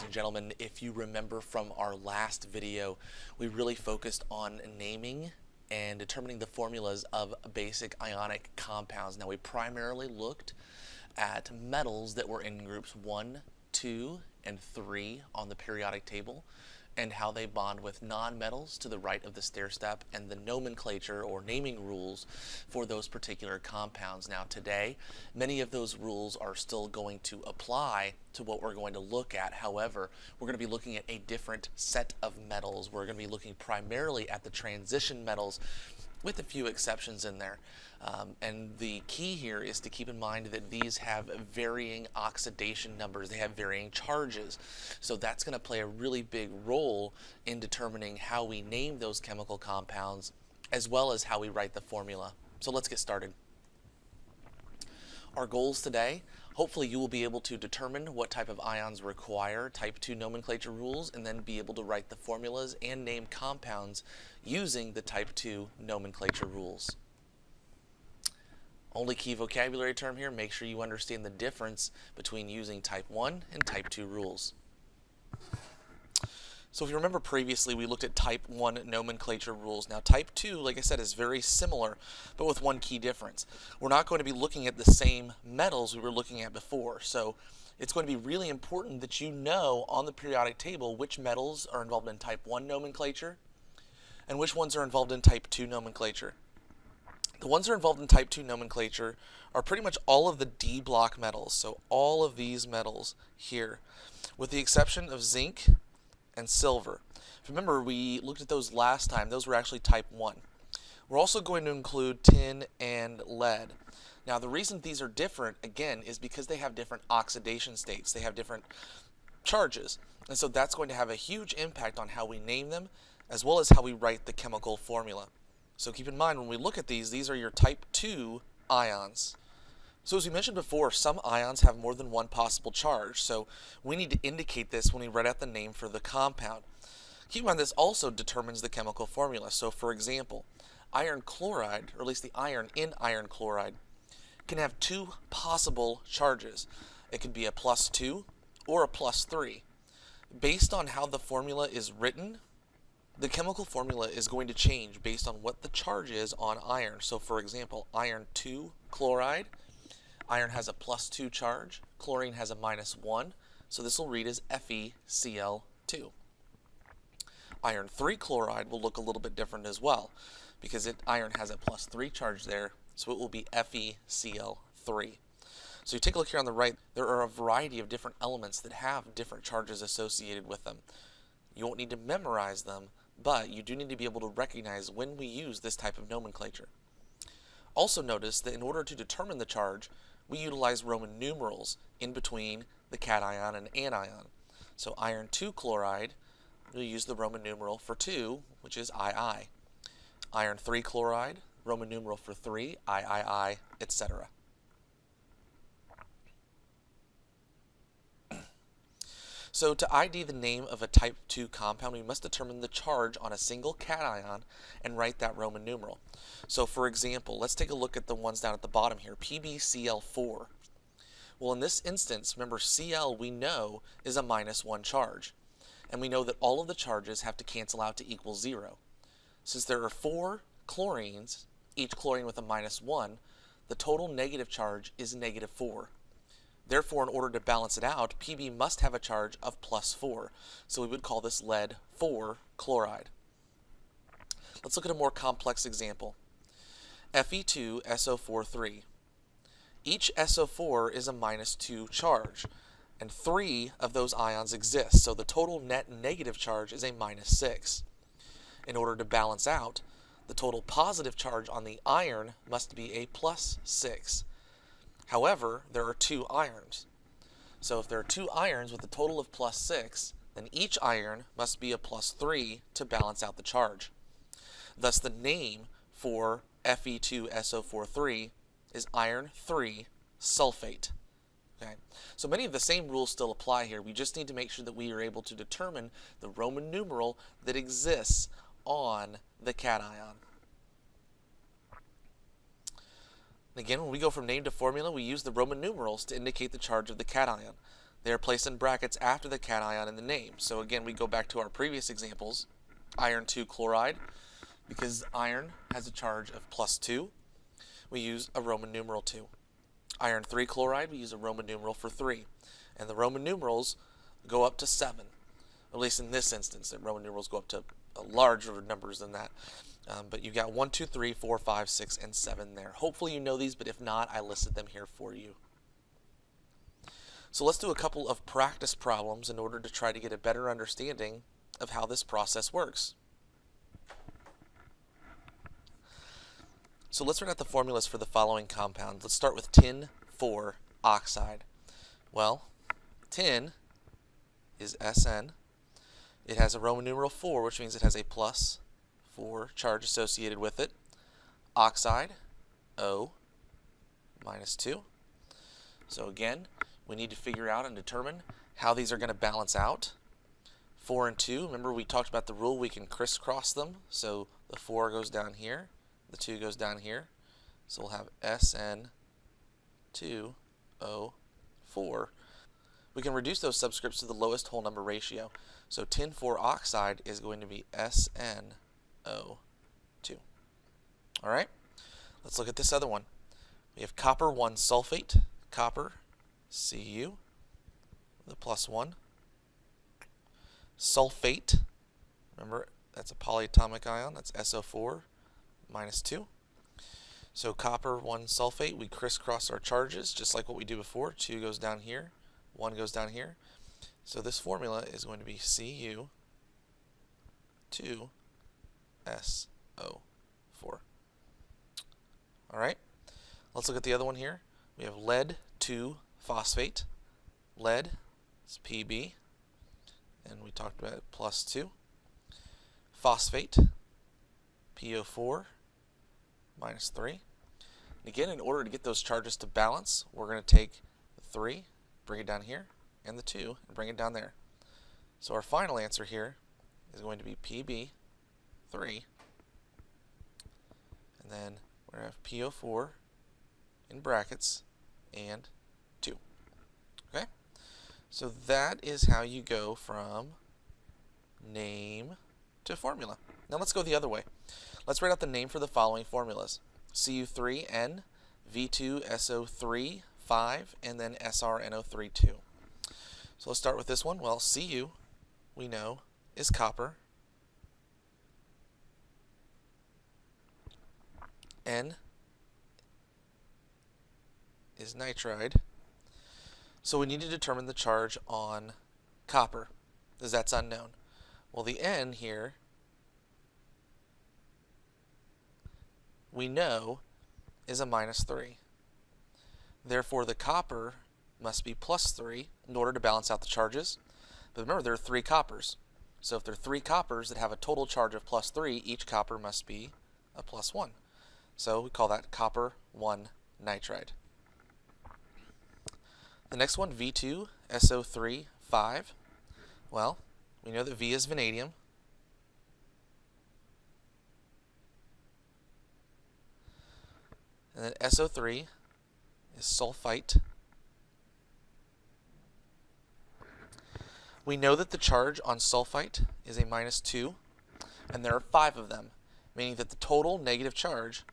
and gentlemen, if you remember from our last video, we really focused on naming and determining the formulas of basic ionic compounds. Now, we primarily looked at metals that were in groups 1, 2, and 3 on the periodic table, and how they bond with nonmetals to the right of the stair step, and the nomenclature or naming rules for those particular compounds. Now today, many of those rules are still going to apply to what we're going to look at. However, we're going to be looking at a different set of metals. We're going to be looking primarily at the transition metals, with a few exceptions in there. And the key here is to keep in mind that these have varying oxidation numbers. They have varying charges. So that's going to play a really big role in determining how we name those chemical compounds, as well as how we write the formula. So let's get started. Our goals today: hopefully you will be able to determine what type of ions require type 2 nomenclature rules, and then be able to write the formulas and name compounds using the type 2 nomenclature rules. Only key vocabulary term here: make sure you understand the difference between using type 1 and type 2 rules. So if you remember previously, we looked at type 1 nomenclature rules. Now type 2, like I said, is very similar, but with one key difference. We're not going to be looking at the same metals we were looking at before. So it's going to be really important that you know on the periodic table which metals are involved in type 1 nomenclature and which ones are involved in type 2 nomenclature. The ones that are involved in type 2 nomenclature are pretty much all of the D block metals, so all of these metals here, with the exception of zinc and silver. If you remember, we looked at those last time. Those were actually type 1. We're also going to include tin and lead. Now, the reason these are different, again, is because they have different oxidation states. They have different charges, and so that's going to have a huge impact on how we name them, as well as how we write the chemical formula. So keep in mind, when we look at these are your type 2 ions. So as we mentioned before, some ions have more than one possible charge, so we need to indicate this when we write out the name for the compound. Keep in mind, this also determines the chemical formula. So for example, iron chloride, or at least the iron in iron chloride, can have two possible charges. It could be a +2 or a +3. Based on how the formula is written, the chemical formula is going to change based on what the charge is on iron. So for example, iron 2 chloride, iron has a +2 charge, chlorine has a -1, so this will read as FeCl2. Iron 3 chloride will look a little bit different as well, because iron has a +3 charge there, so it will be FeCl3. So you take a look here on the right, there are a variety of different elements that have different charges associated with them. You won't need to memorize them, but you do need to be able to recognize when we use this type of nomenclature. Also notice that in order to determine the charge, we utilize Roman numerals in between the cation and anion. So iron 2 chloride, we'll use the Roman numeral for 2, which is II. Iron 3 chloride, Roman numeral for 3, III, etc. So to ID the name of a type 2 compound, we must determine the charge on a single cation and write that Roman numeral. So for example, let's take a look at the ones down at the bottom here, PbCl4. Well, in this instance, remember, Cl we know is a -1 charge, and we know that all of the charges have to cancel out to equal 0. Since there are 4 chlorines, each chlorine with a -1, the total negative charge is -4. Therefore, in order to balance it out, Pb must have a charge of +4. So we would call this lead 4 chloride. Let's look at a more complex example. Fe2SO43. Each SO4 is a -2 charge, and 3 of those ions exist, so the total net negative charge is a -6. In order to balance out, the total positive charge on the iron must be a +6. However, there are 2 irons. So if there are 2 irons with a total of +6, then each iron must be a +3 to balance out the charge. Thus the name for Fe2SO43 is iron 3 sulfate. Okay. So many of the same rules still apply here. We just need to make sure that we are able to determine the Roman numeral that exists on the cation. Again, when we go from name to formula, we use the Roman numerals to indicate the charge of the cation. They are placed in brackets after the cation in the name. So again, we go back to our previous examples. Iron 2 chloride, because iron has a charge of +2, we use a Roman numeral 2. Iron 3 chloride, we use a Roman numeral for 3. And the Roman numerals go up to 7. At least in this instance, the Roman numerals go up to larger numbers than that. But you've got 1, 2, 3, 4, 5, 6, and 7 there. Hopefully you know these, but if not, I listed them here for you. So let's do a couple of practice problems in order to try to get a better understanding of how this process works. So let's write out the formulas for the following compounds. Let's start with tin 4 oxide. Well, tin is SN. It has a Roman numeral 4, which means it has a +4 charge associated with it. Oxide, O, -2. So again, we need to figure out and determine how these are going to balance out. 4 and 2, remember we talked about the rule, we can crisscross them. So the 4 goes down here, the 2 goes down here. So we'll have SN2O4. We can reduce those subscripts to the lowest whole number ratio. So tin 4 oxide is going to be SNO2. All right, let's look at this other one. We have copper 1 sulfate, copper, Cu, the +1. Sulfate, remember that's a polyatomic ion, that's SO4, -2. So copper 1 sulfate, we crisscross our charges just like what we do before. 2 goes down here, 1 goes down here. So this formula is going to be Cu2SO4. All right, let's look at the other one here. We have lead 2 phosphate. Lead is Pb, and we talked about it, +2. Phosphate, PO4, -3. And again, in order to get those charges to balance, we're going to take the 3, bring it down here, and the 2, and bring it down there. So our final answer here is going to be Pb3, and then we're going to have PO4 in brackets and 2. Okay? So that is how you go from name to formula. Now let's go the other way. Let's write out the name for the following formulas. Cu3N, V2SO3, 5, and then SrNO3, 2. So let's start with this one. Well, Cu, we know, is copper. N is nitride. So we need to determine the charge on copper, because that's unknown. Well, the N here, we know, is a -3. Therefore, the copper must be +3 in order to balance out the charges. But remember, there are 3 coppers. So if there are 3 coppers that have a total charge of +3, each copper must be a +1. So we call that copper 1 nitride. The next one, V2SO3, 5. Well, we know that V is vanadium. And then SO3 is sulfite. We know that the charge on sulfite is a -2, and there are 5 of them, meaning that the total negative charge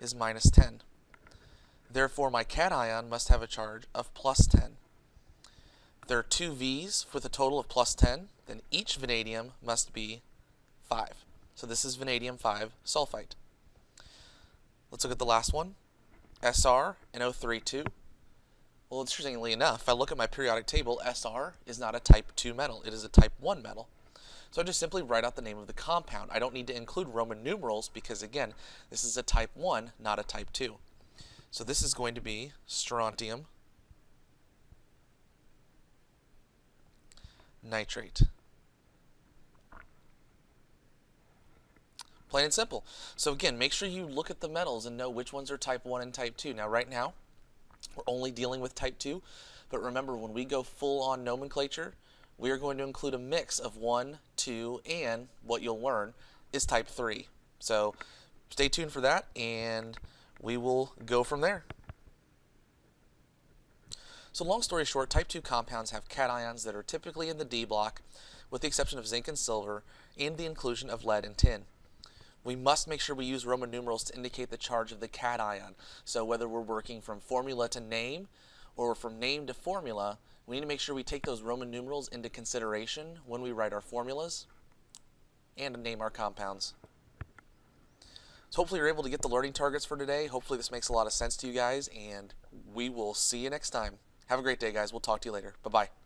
is -10. Therefore, my cation must have a charge of +10. If there are 2 V's with a total of +10, then each vanadium must be 5. So this is vanadium 5 sulfite. Let's look at the last one, SrNO3, 2. Well, interestingly enough, if I look at my periodic table, Sr is not a type 2 metal. It is a type 1 metal. So I just simply write out the name of the compound. I don't need to include Roman numerals because, again, this is a type 1, not a type 2. So this is going to be strontium nitrate. Plain and simple. So again, make sure you look at the metals and know which ones are type 1 and type 2. Now right now, we're only dealing with type 2, but remember when we go full on nomenclature, we are going to include a mix of 1, 2, and what you'll learn is type 3. So stay tuned for that, and we will go from there. So long story short, type 2 compounds have cations that are typically in the D block, with the exception of zinc and silver, and the inclusion of lead and tin. We must make sure we use Roman numerals to indicate the charge of the cation. So whether we're working from formula to name or from name to formula, we need to make sure we take those Roman numerals into consideration when we write our formulas and name our compounds. So hopefully you're able to get the learning targets for today. Hopefully this makes a lot of sense to you guys, and we will see you next time. Have a great day, guys. We'll talk to you later. Bye-bye.